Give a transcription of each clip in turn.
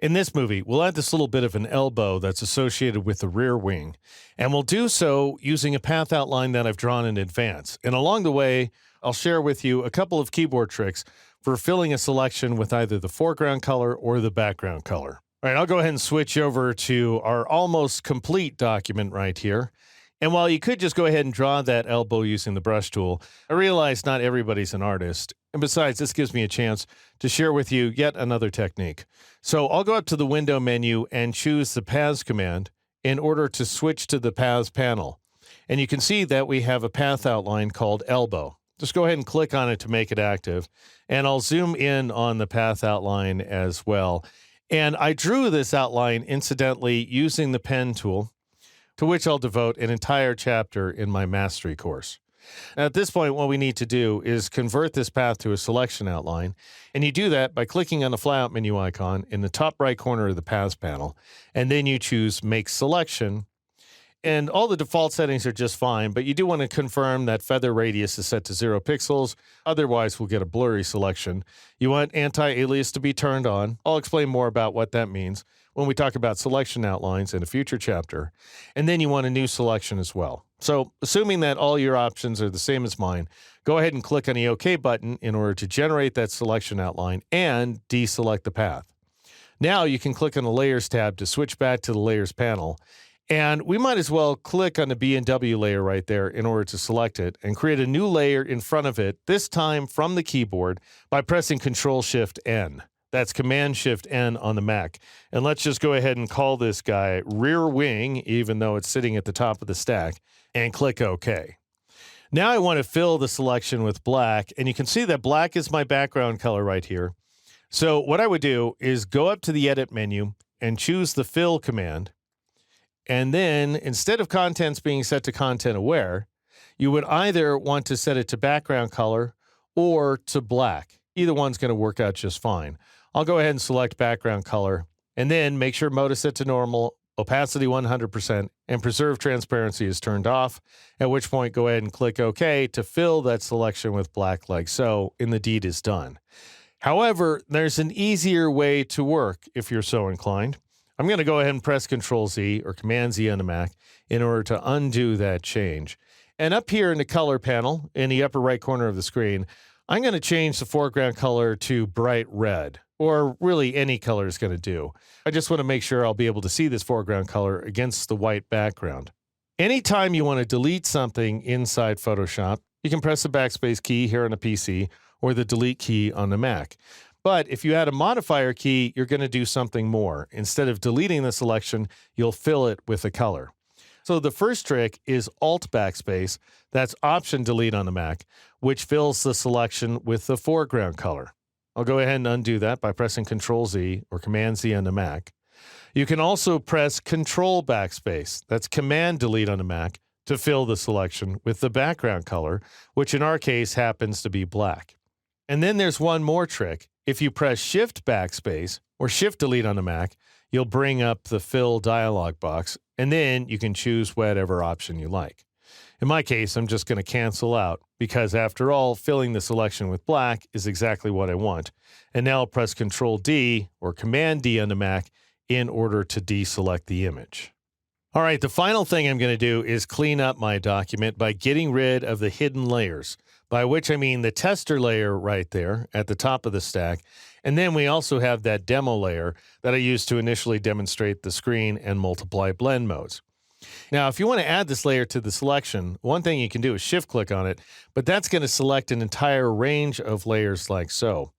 In this movie, we'll add this little bit of an elbow that's associated with the rear wing, and we'll do so using a path outline that I've drawn in advance. And along the way, I'll share with you a couple of keyboard tricks for filling a selection with either the foreground color or the background color. All right, I'll go ahead and switch over to our almost complete document right here. And while you could just go ahead and draw that elbow using the brush tool, I realize not everybody's an artist. And besides, this gives me a chance to share with you yet another technique. So I'll go up to the window menu and choose the Paths command in order to switch to the Paths panel. And you can see that we have a path outline called elbow. Just go ahead and click on it to make it active. And I'll zoom in on the path outline as well. And I drew this outline incidentally using the pen tool, to which I'll devote an entire chapter in my mastery course. At this point, what we need to do is convert this path to a selection outline, and you do that by clicking on the flyout menu icon in the top right corner of the Paths panel, and then you choose Make Selection, and all the default settings are just fine, but you do want to confirm that feather radius is set to 0 pixels, otherwise we'll get a blurry selection. You want anti-alias to be turned on. I'll explain more about what that means when we talk about selection outlines in a future chapter. And then you want a new selection as well. So assuming that all your options are the same as mine, go ahead and click on the OK button in order to generate that selection outline and deselect the path. Now you can click on the Layers tab to switch back to the Layers panel. And we might as well click on the B&W layer right there in order to select it and create a new layer in front of it, this time from the keyboard by pressing Control-Shift-N. That's Command-Shift-N on the Mac. And let's just go ahead and call this guy Rear Wing, even though it's sitting at the top of the stack, and click OK. Now I want to fill the selection with black, and you can see that black is my background color right here. So what I would do is go up to the Edit menu and choose the Fill command. And then instead of contents being set to content aware, you would either want to set it to background color or to black. Either one's going to work out just fine. I'll go ahead and select background color and then make sure mode is set to normal, opacity 100%, and preserve transparency is turned off, at which point go ahead and click OK to fill that selection with black like so, and the deed is done. However, there's an easier way to work if you're so inclined. I'm going to go ahead and press Control-Z or Command-Z on the Mac in order to undo that change. And up here in the color panel, in the upper right corner of the screen, I'm going to change the foreground color to bright red, or really any color is going to do. I just want to make sure I'll be able to see this foreground color against the white background. Anytime you want to delete something inside Photoshop, you can press the backspace key here on the PC or the delete key on the Mac. But if you add a modifier key, you're going to do something more. Instead of deleting the selection, you'll fill it with a color. So the first trick is Alt Backspace, that's Option Delete on the Mac, which fills the selection with the foreground color. I'll go ahead and undo that by pressing Control-Z or Command-Z on the Mac. You can also press Control Backspace, that's Command Delete on the Mac, to fill the selection with the background color, which in our case happens to be black. And then there's one more trick. If you press Shift Backspace or Shift Delete on the Mac, you'll bring up the Fill dialog box, and then you can choose whatever option you like. In my case, I'm just going to cancel out because after all, filling the selection with black is exactly what I want. And now I'll press Control-D or Command-D on the Mac in order to deselect the image. All right, the final thing I'm going to do is clean up my document by getting rid of the hidden layers, by which I mean the tester layer right there at the top of the stack. And then we also have that demo layer that I used to initially demonstrate the screen and multiply blend modes. Now, if you want to add this layer to the selection, one thing you can do is shift-click on it, but that's going to select an entire range of layers like so.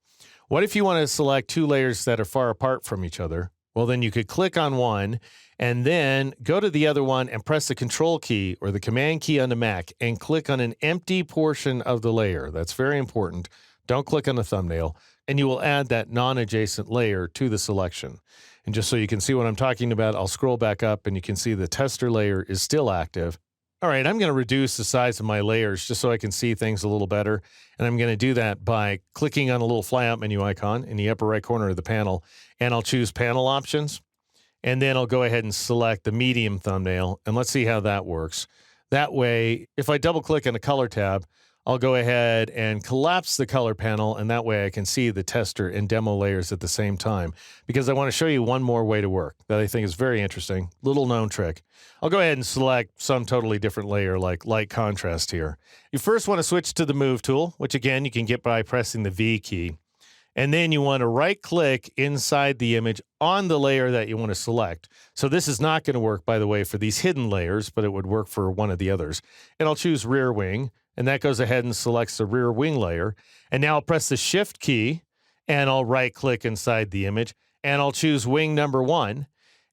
What if you want to select two layers that are far apart from each other? Well, then you could click on one and then go to the other one and press the Control key or the Command key on the Mac and click on an empty portion of the layer. That's very important. Don't click on the thumbnail, and you will add that non-adjacent layer to the selection. And just so you can see what I'm talking about, I'll scroll back up and you can see the tester layer is still active. All right, I'm going to reduce the size of my layers just so I can see things a little better. And I'm going to do that by clicking on a little flyout menu icon in the upper right corner of the panel, and I'll choose Panel Options. And then I'll go ahead and select the medium thumbnail, and let's see how that works. That way, if I double click on the color tab, I'll go ahead and collapse the color panel, and that way I can see the tester and demo layers at the same time, because I want to show you one more way to work that I think is very interesting, little known trick. I'll go ahead and select some totally different layer like light contrast here. You first want to switch to the Move tool, which again you can get by pressing the V key. And then you want to right-click inside the image on the layer that you want to select. So this is not going to work, by the way, for these hidden layers, but it would work for one of the others. And I'll choose Rear Wing, and that goes ahead and selects the Rear Wing layer. And now I'll press the Shift key, and I'll right-click inside the image, and I'll choose Wing number 1.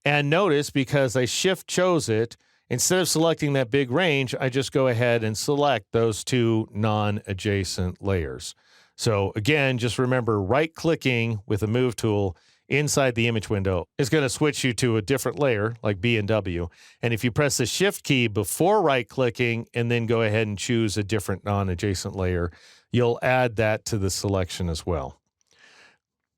And notice, because I Shift chose it, instead of selecting that big range, I just go ahead and select those two non-adjacent layers. So again, just remember right-clicking with the Move tool inside the image window is going to switch you to a different layer like B and W. And if you press the Shift key before right-clicking and then go ahead and choose a different non-adjacent layer, you'll add that to the selection as well.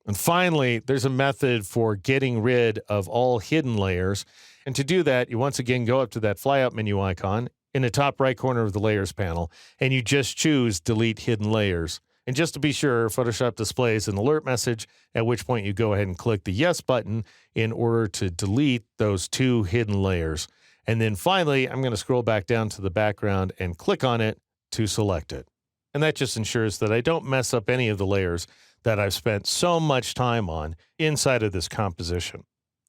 And finally, there's a method for getting rid of all hidden layers. And to do that, you once again go up to that flyout menu icon in the top right corner of the Layers panel, and you just choose Delete Hidden Layers. And just to be sure, Photoshop displays an alert message, at which point you go ahead and click the Yes button in order to delete those two hidden layers. And then finally, I'm going to scroll back down to the background and click on it to select it. And that just ensures that I don't mess up any of the layers that I've spent so much time on inside of this composition.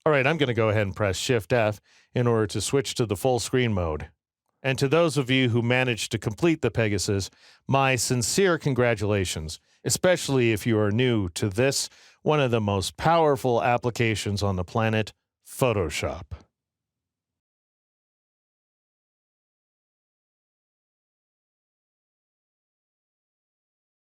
All right, I'm going to go ahead and press Shift F in order to switch to the full screen mode. And to those of you who managed to complete the Pegasus, my sincere congratulations, especially if you are new to this, one of the most powerful applications on the planet, Photoshop.